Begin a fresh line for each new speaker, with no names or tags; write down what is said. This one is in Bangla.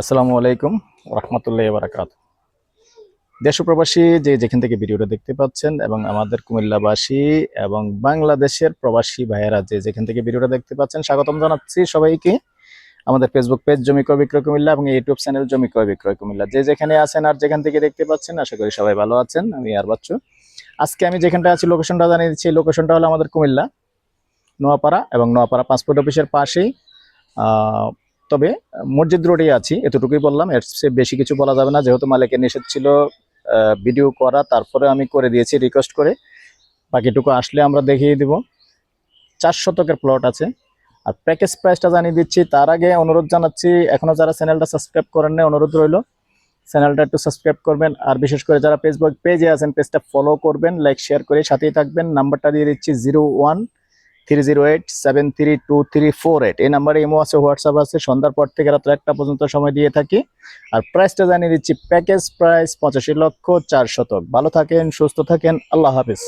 আসসালামু আলাইকুম রহমতুল্লাহ বারাকাত। দেশ ও প্রবাসী যে যেখান থেকে ভিডিওটা দেখতে পাচ্ছেন এবং আমাদের কুমিল্লাবাসী এবং বাংলাদেশের প্রবাসী ভাইয়েরা যে যেখান থেকে ভিডিওটা দেখতে পাচ্ছেন, স্বাগতম জানাচ্ছি সবাইকে আমাদের ফেসবুক পেজ জমি ক্রয় বিক্রয় কুমিল্লা এবং ইউটিউব চ্যানেল জমি ক্রয় বিক্রয় কুমিল্লা। যে যেখানে আছেন আর যেখান থেকে দেখতে পাচ্ছেন, আশা করি সবাই ভালো আছেন। আমি আর বাচ্চু। আজকে আমি যেখানটা আছি লোকেশনটা জানিয়ে দিচ্ছি। লোকেশনটা হলো আমাদের কুমিল্লা নোয়াপাড়া এবং নোয়াপাড়া পাসপোর্ট অফিসের পাশেই। তবে মসজিদ রোডে আছি, এতটুকুই বললাম। এর চেয়ে বেশি কিছু বলা যাবে না, যেহেতু মালিকের নিষেধ ছিল ভিডিও করা, তারপরে আমি করে দিয়েছি রিকোয়েস্ট করে। বাকিটুকু আসলে আমরা দেখিয়ে দিব। 4 শতকের প্লট আছে। আর প্যাকেজ প্রাইসটা জানিয়ে দিচ্ছি, তার আগে অনুরোধ জানাচ্ছি, এখনো যারা চ্যানেলটা সাবস্ক্রাইব করেন না, অনুরোধ রইল চ্যানেলটা একটু সাবস্ক্রাইব করবেন। আর বিশেষ করে যারা ফেসবুক পেজে আছেন, পেজটা ফলো করবেন, লাইক শেয়ার করে সাথেই থাকবেন। নাম্বারটা দিয়ে দিচ্ছি 013087323348। এই নাম্বারে ইমো আছে, হোয়াটসঅ্যাপ আছে। সন্ধ্যার পর থেকে রাত 1টা পর্যন্ত সময় দিয়ে থাকি। আর প্রাইসটা জানিয়ে দিচ্ছি, প্যাকেজ প্রাইস 85 লক্ষ 4 শতক। ভালো থাকেন, সুস্থ থাকেন, আল্লাহ হাফিজ।